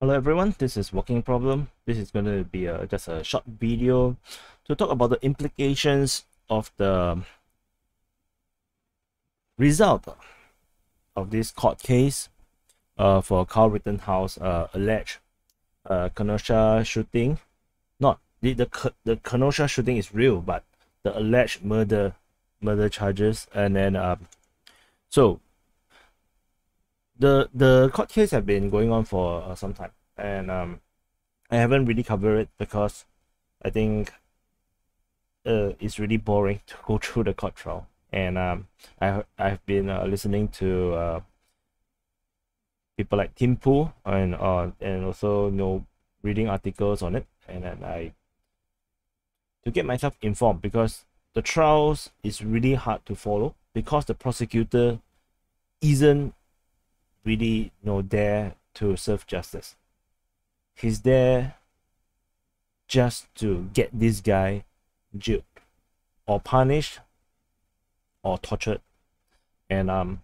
Hello everyone, this is Walking Problem. This is going to be just a short video to talk about the implications of the result of this court case for Kyle Rittenhouse alleged Kenosha shooting. Not the Kenosha shooting is real, but the alleged murder charges. And then so the court case have been going on for some time, and I haven't really covered it because I think it's really boring to go through the court trial. And I've been listening to people like Tim Pool and also reading articles on it, and then to get myself informed, because the trials is really hard to follow because the prosecutor isn't really there to serve justice. He's there just to get this guy jailed or punished or tortured, and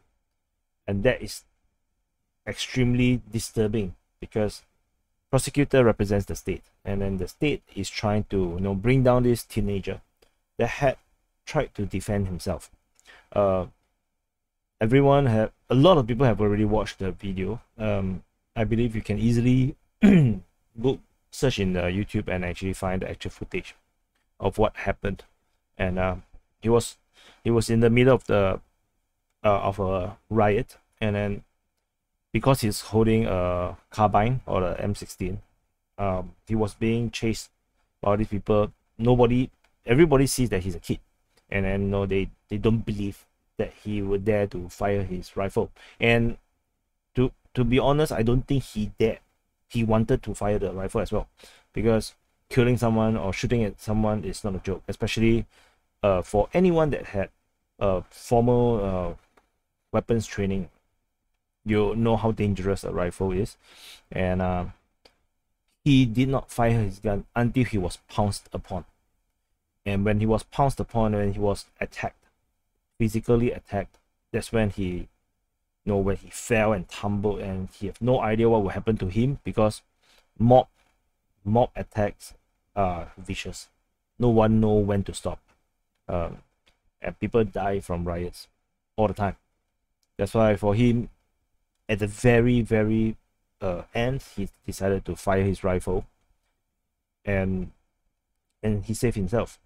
that is extremely disturbing because prosecutor represents the state, and then the state is trying to bring down this teenager that had tried to defend himself. A lot of people have already watched the video. I believe you can easily search in YouTube and actually find the actual footage of what happened. And he was in the middle of a riot, and then because he's holding a carbine or the M16, he was being chased by all these people. Everybody sees that he's a kid, and then they don't believe that he would dare to fire his rifle. And to be honest, I don't think he wanted to fire the rifle as well, because killing someone or shooting at someone is not a joke, especially for anyone that had formal weapons training. You know how dangerous a rifle is. And he did not fire his gun until he was pounced upon. And when he was pounced upon, when he was attacked, physically attacked, that's when when he fell and tumbled, and he have no idea what will happen to him, because mob attacks are vicious. No one know when to stop. And people die from riots all the time. That's why for him, at the very end, he decided to fire his rifle, and he saved himself.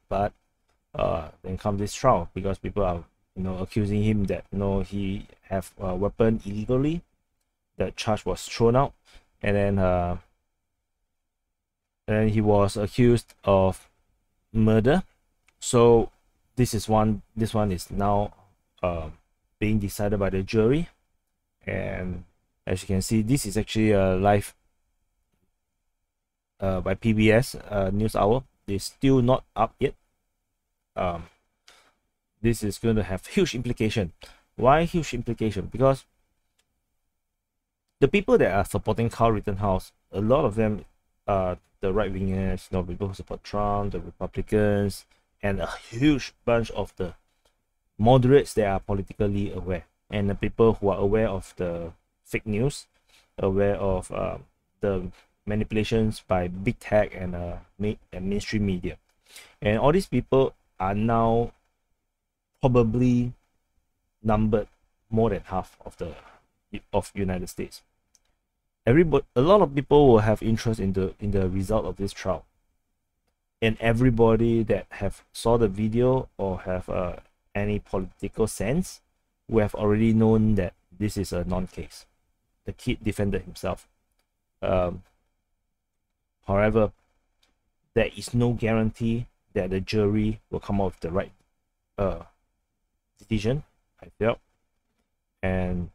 But then comes this trial, because people are accusing him that he have a weapon illegally. The charge was thrown out, and then he was accused of murder. So this one is now being decided by the jury. And as you can see, this is actually a live by PBS News Hour. It's still not up yet. This is going to have huge implication. Why huge implication? Because the people that are supporting Kyle Rittenhouse, a lot of them are the right wingers, people who support Trump, the Republicans, and a huge bunch of the moderates that are politically aware, and the people who are aware of the fake news, aware of the manipulations by big tech and mainstream media. And all these people are now probably numbered more than half of United States. A lot of people will have interest in the result of this trial, and everybody that have saw the video or have any political sense will have already known that this is a non-case. The kid defended himself. However, there is no guarantee that the jury will come out with the right decision, I felt. And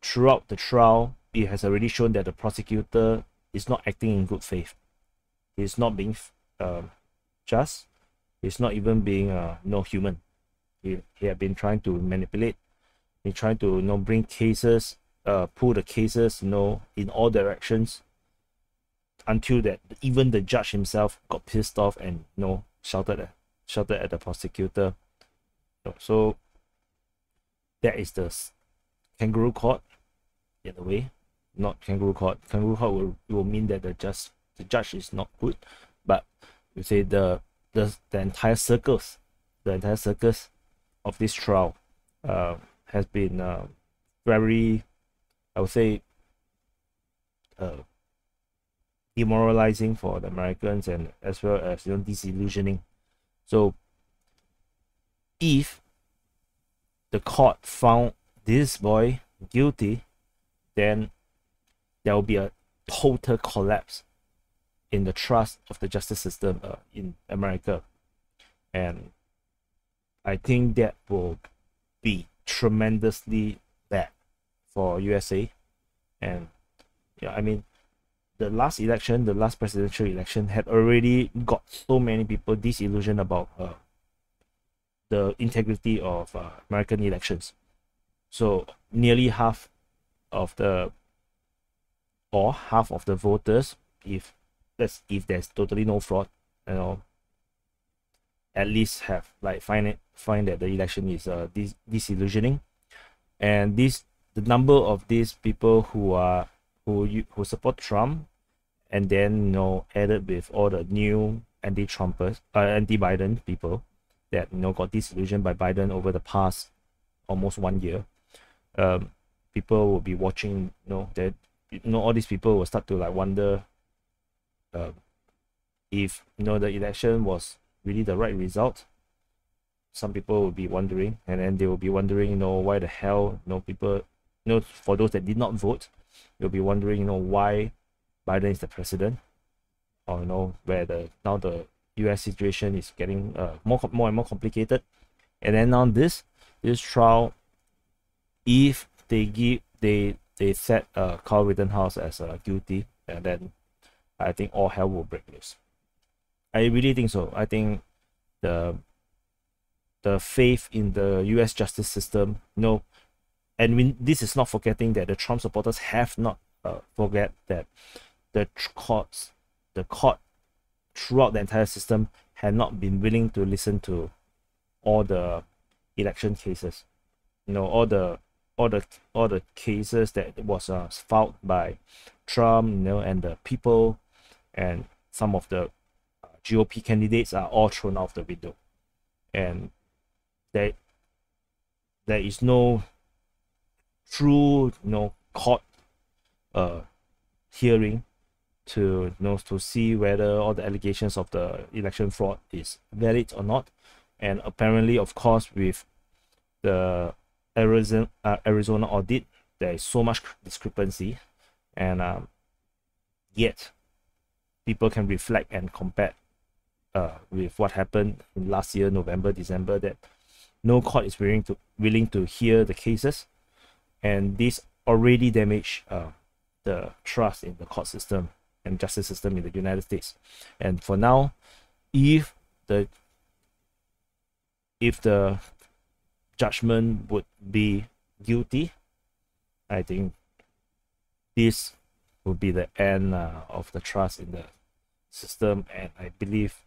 throughout the trial, it has already shown that the prosecutor is not acting in good faith. He's not being just. He's not even being human. He had been trying to manipulate. He's trying to bring cases, pull the cases in all directions, until that even the judge himself got pissed off and shouted at the prosecutor. So that is the kangaroo court in a way. Not kangaroo court. Kangaroo court will mean that the judge is not good, but you say the entire circus, of this trial has been very, I would say, demoralizing for the Americans, and as well as disillusioning. So if the court found this boy guilty, then there will be a total collapse in the trust of the justice system in America, and I think that will be tremendously bad for USA. And yeah, I mean, the last presidential election, had already got so many people disillusioned about the integrity of American elections. So nearly half of the voters, if there's totally no fraud, at least have find that the election is disillusioning. And the number of these people who support Trump, and then added with all the new anti-Trumpers, anti-Biden people that got disillusioned by Biden over the past almost 1 year. People will be watching, that all these people will start to wonder if the election was really the right result. Some people will be wondering, and then they will be wondering, why the hell, people, for those that did not vote, you'll be wondering, why Biden is the president, or where now the US situation is getting more and more complicated. And then now this trial, if they set Kyle Rittenhouse as guilty, and then I think all hell will break loose. I really think so. I think the faith in the US justice system, and this is not forgetting that the Trump supporters have not forget that the court throughout the entire system had not been willing to listen to all the election cases, all the cases that was filed by Trump, and the people, and some of the GOP candidates are all thrown out the window, and there is no true court hearing to see whether all the allegations of the election fraud is valid or not. And apparently, of course, with the Arizona audit, there is so much discrepancy, and yet people can reflect and compare with what happened in last year, November, December, that no court is willing to hear the cases, and this already damaged the trust in the court system and justice system in the United States. And for now, if the judgment would be guilty, I think this will be the end of the trust in the system, and I believe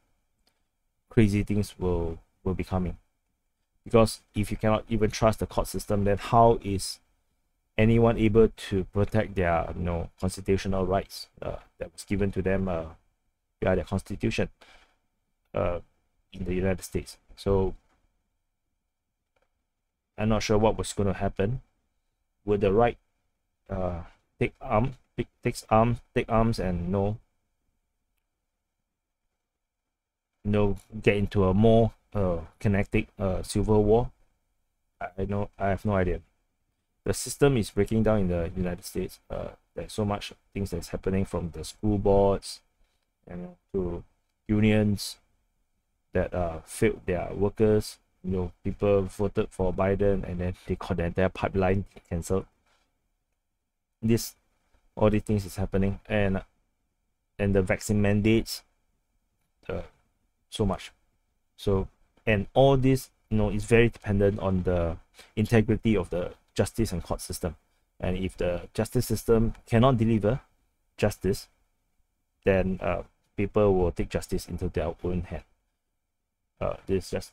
crazy things will be coming. Because if you cannot even trust the court system, then how is anyone able to protect their constitutional rights that was given to them via their constitution in the United States? So I'm not sure what was going to happen. Will the right take arms and get into a more kinetic civil war? I have no idea. The system is breaking down in the United States. There's so much things that's happening, from the school boards to unions that failed their workers. People voted for Biden, and then they got the entire pipeline cancelled. All these things is happening, and the vaccine mandates, so much. So, and all this is very dependent on the integrity of the justice and court system. And if the justice system cannot deliver justice, then people will take justice into their own hand. This is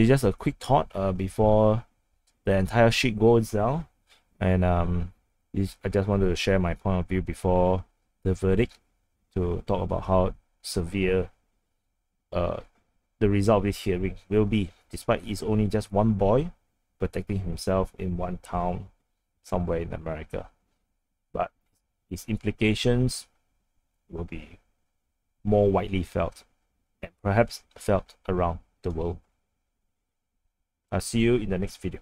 just a quick thought before the entire shit goes down. And I just wanted to share my point of view before the verdict, to talk about how severe the result of this hearing will be, despite it's only just one boy protecting himself in one town somewhere in America. But his implications will be more widely felt, and perhaps felt around the world. I'll see you in the next video.